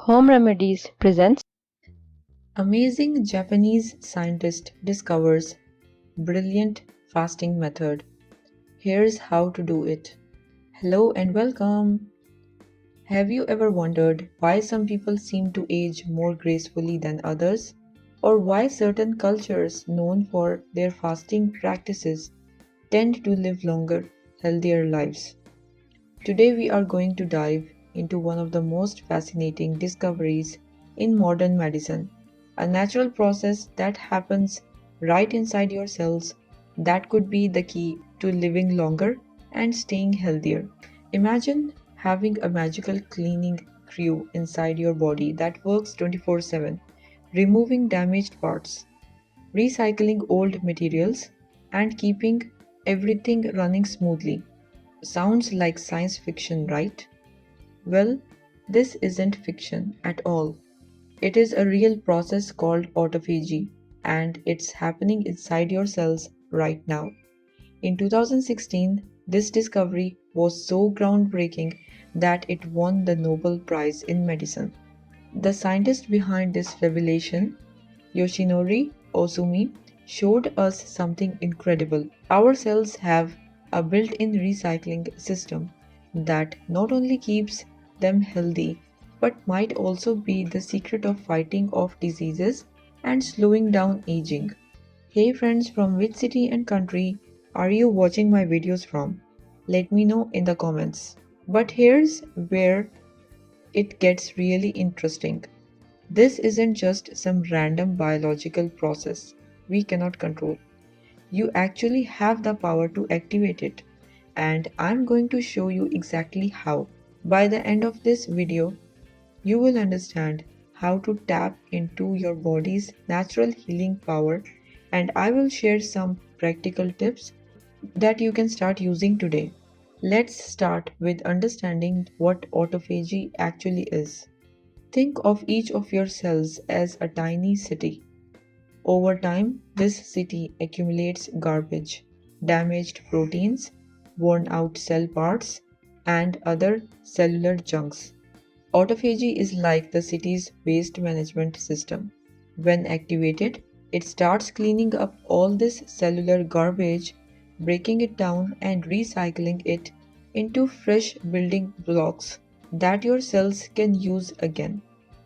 Home Remedies presents Amazing Japanese scientist discovers brilliant fasting method. Here's how to do it. Hello and welcome. Have you ever wondered why some people seem to age more gracefully than others? Or why certain cultures known for their fasting practices tend to live longer, healthier lives? Today we are going to dive into one of the most fascinating discoveries in modern medicine, a natural process that happens right inside your cells that could be the key to living longer and staying healthier. Imagine having a magical cleaning crew inside your body that works 24/7, removing damaged parts, recycling old materials, and keeping everything running smoothly. Sounds like science fiction, right? Well, this isn't fiction at all. It is a real process called autophagy, and it's happening inside your cells right now. In 2016, this discovery was so groundbreaking that it won the Nobel Prize in Medicine. The scientist behind this revelation, Yoshinori Osumi, showed us something incredible. Our cells have a built in recycling system that not only keeps them healthy but might also be the secret of fighting off diseases and slowing down aging. Hey friends, from which city and country are you watching my videos from? Let me know in the comments. But here's where it gets really interesting. This isn't just some random biological process we cannot control. You actually have the power to activate it, and I'm going to show you exactly how. By the end of this video, you will understand how to tap into your body's natural healing power, and I will share some practical tips that you can start using today. Let's start with understanding what autophagy actually is. Think of each of your cells as a tiny city. Over time, this city accumulates garbage, damaged proteins, worn out cell parts, and other cellular junks. Autophagy is like the city's waste management system. When activated, it starts cleaning up all this cellular garbage, breaking it down and recycling it into fresh building blocks that your cells can use again.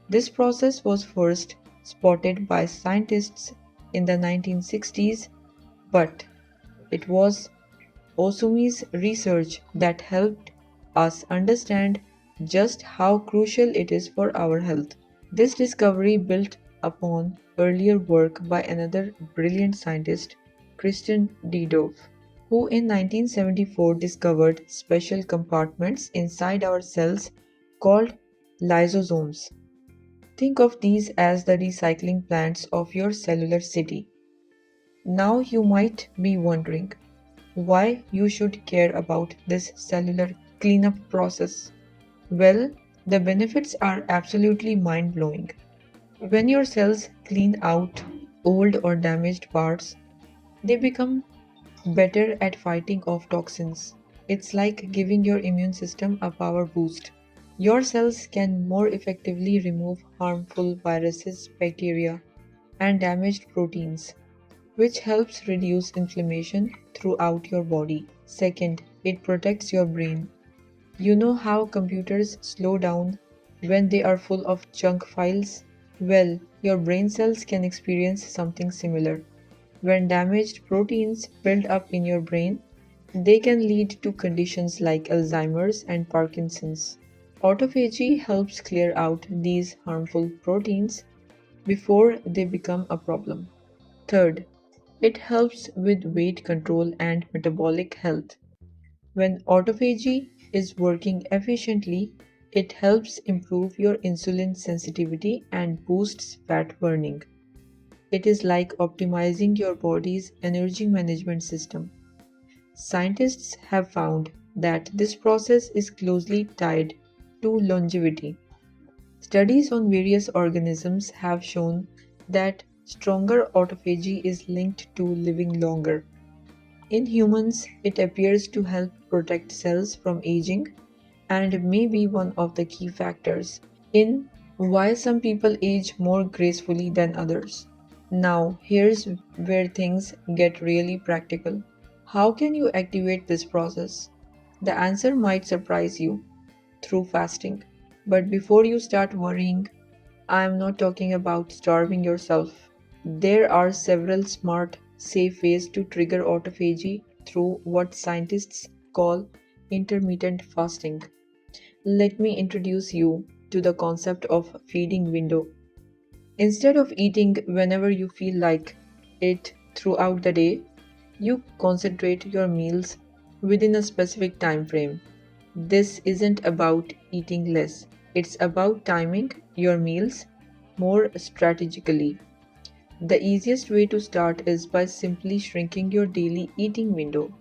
This process was first spotted by scientists in the 1960s, but it was Osumi's research that helped us understand just how crucial it is for our health. This discovery built upon earlier work by another brilliant scientist, Christian Dedorf, who in 1974 discovered special compartments inside our cells called lysosomes. Think of these as the recycling plants of your cellular city. Now you might be wondering why you should care about this cellular cleanup process. Well, the benefits are absolutely mind blowing. When your cells clean out old or damaged parts, they become better at fighting off toxins. It's like giving your immune system a power boost. Your cells can more effectively remove harmful viruses, bacteria, and damaged proteins, which helps reduce inflammation throughout your body. Second, it protects your brain. You know how computers slow down when they are full of junk files? Well, your brain cells can experience something similar. When damaged proteins build up in your brain, they can lead to conditions like Alzheimer's and Parkinson's. Autophagy helps clear out these harmful proteins before they become a problem. Third, it helps with weight control and metabolic health. When autophagy is working efficiently, it helps improve your insulin sensitivity and boosts fat burning. It is like optimizing your body's energy management system. Scientists have found that this process is closely tied to longevity. Studies on various organisms have shown that stronger autophagy is linked to living longer. In humans, it appears to help protect cells from aging and may be one of the key factors in Why some people age more gracefully than others. Now, here's where things get really practical. How can you activate this process? The answer might surprise you through fasting. But before you start worrying, I am not talking about starving yourself. There are several smart, safe ways to trigger autophagy through what scientists call intermittent fasting. Let me introduce you to the concept of feeding window. Instead of eating whenever you feel like it throughout the day, you concentrate your meals within a specific time frame. This isn't about eating less, it's about timing your meals more strategically. The easiest way to start is by simply shrinking your daily eating window.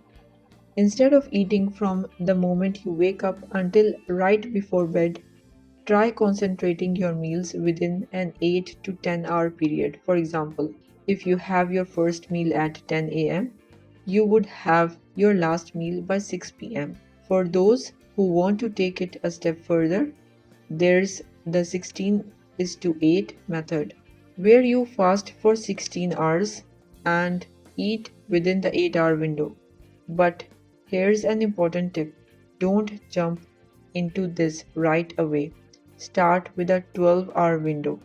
Instead of eating from the moment you wake up until right before bed, try concentrating your meals within an 8 to 10 hour period. For example, if you have your first meal at 10 a.m., you would have your last meal by 6 p.m. For those who want to take it a step further, there's the 16 is to 8 method, where you fast for 16 hours and eat within the 8-hour window. But here's an important tip, don't jump into this right away. Start with a 12-hour window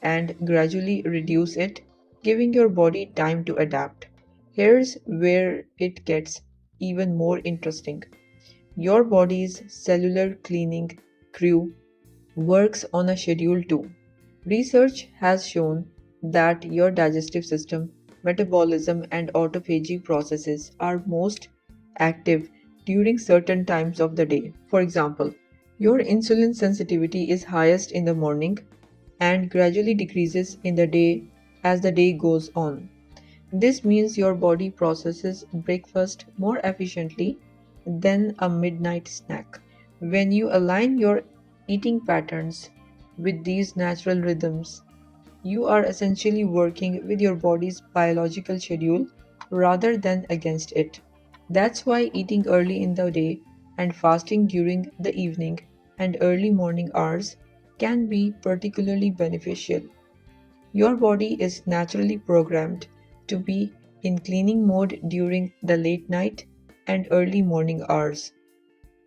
and gradually reduce it, giving your body time to adapt. Here's where it gets even more interesting. Your body's cellular cleaning crew works on a schedule too. Research has shown that your digestive system, metabolism, and autophagy processes are most active during certain times of the day. For example, your insulin sensitivity is highest in the morning and gradually decreases in the day as the day goes on. This means your body processes breakfast more efficiently than a midnight snack. When you align your eating patterns with these natural rhythms, you are essentially working with your body's biological schedule rather than against it. That's why eating early in the day and fasting during the evening and early morning hours can be particularly beneficial. Your body is naturally programmed to be in cleaning mode during the late night and early morning hours.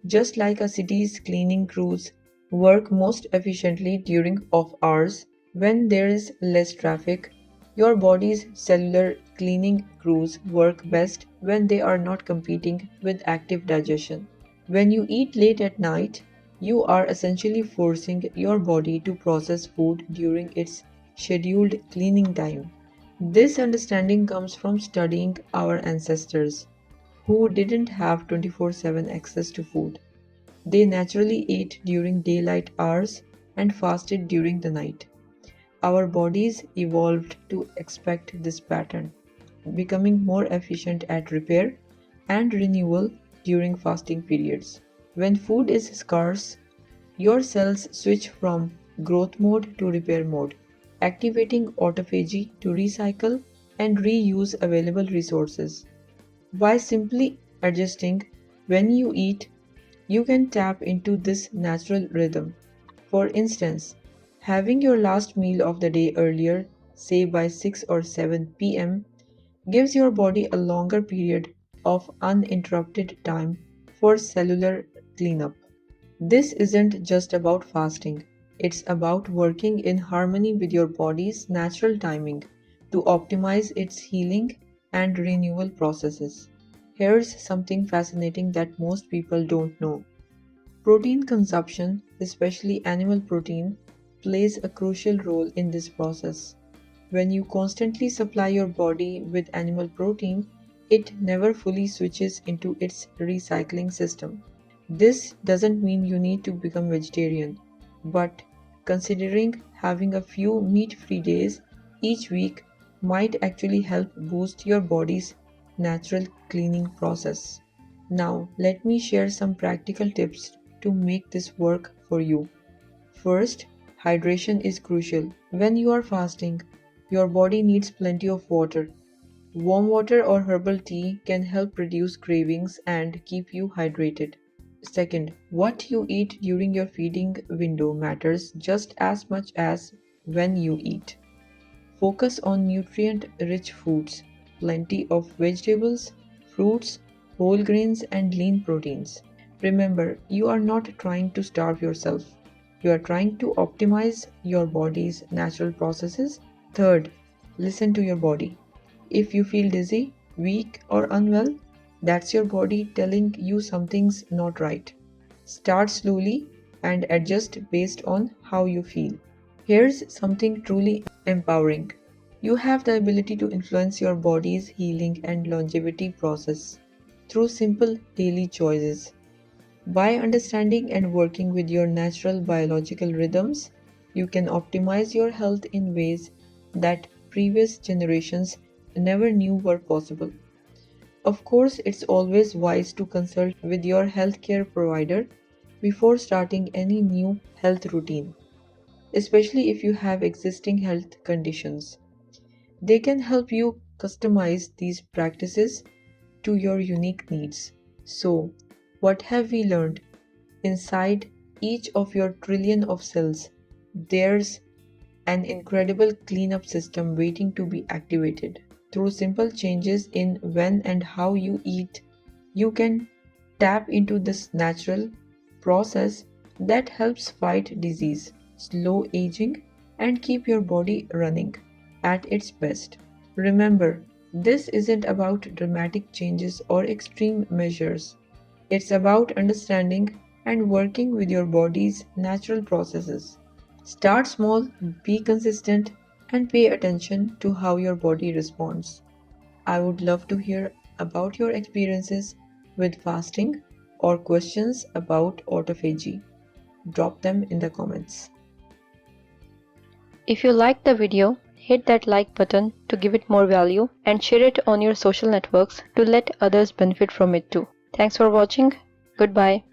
Just like a city's cleaning crews work most efficiently during off hours when there is less traffic, your body's cellular cleaning crews work best when they are not competing with active digestion. When you eat late at night, you are essentially forcing your body to process food during its scheduled cleaning time. This understanding comes from studying our ancestors, who didn't have 24/7 access to food. They naturally ate during daylight hours and fasted during the night. Our bodies evolved to expect this pattern, becoming more efficient at repair and renewal during fasting periods. When food is scarce, your cells switch from growth mode to repair mode, activating autophagy to recycle and reuse available resources. By simply adjusting when you eat, you can tap into this natural rhythm. For instance, having your last meal of the day earlier, say by 6 or 7 p.m., gives your body a longer period of uninterrupted time for cellular cleanup. This isn't just about fasting, it's about working in harmony with your body's natural timing to optimize its healing and renewal processes. Here's something fascinating that most people don't know. Protein consumption, especially animal protein, plays a crucial role in this process. When you constantly supply your body with animal protein, it never fully switches into its recycling system. This doesn't mean you need to become vegetarian, but considering having a few meat free days each week might actually help boost your body's natural cleaning process. Now, let me share some practical tips to make this work for you. First, hydration is crucial. When you are fasting, your body needs plenty of water. Warm water or herbal tea can help reduce cravings and keep you hydrated. Second, what you eat during your feeding window matters just as much as when you eat. Focus on nutrient rich foods, plenty of vegetables, fruits, whole grains, and lean proteins. Remember, you are not trying to starve yourself, you are trying to optimize your body's natural processes. Third, listen to your body. If you feel dizzy, weak, or unwell, that's your body telling you something's not right. Start slowly and adjust based on how you feel. Here's something truly empowering. You have the ability to influence your body's healing and longevity process through simple daily choices. By understanding and working with your natural biological rhythms, you can optimize your health in ways that previous generations never knew were possible. Of course, it's always wise to consult with your healthcare provider before starting any new health routine, especially if you have existing health conditions. They can help you customize these practices to your unique needs. So, what have we learned? Inside each of your trillion of cells, there's an incredible cleanup system waiting to be activated. Through simple changes in when and how you eat, you can tap into this natural process that helps fight disease, slow aging, and keep your body running at its best. Remember, this isn't about dramatic changes or extreme measures. It's about understanding and working with your body's natural processes. Start small, be consistent, and pay attention to how your body responds. I would love to hear about your experiences with fasting or questions about autophagy. Drop them in the comments. If you liked the video, hit that like button to give it more value and share it on your social networks to let others benefit from it too. Thanks for watching. Goodbye.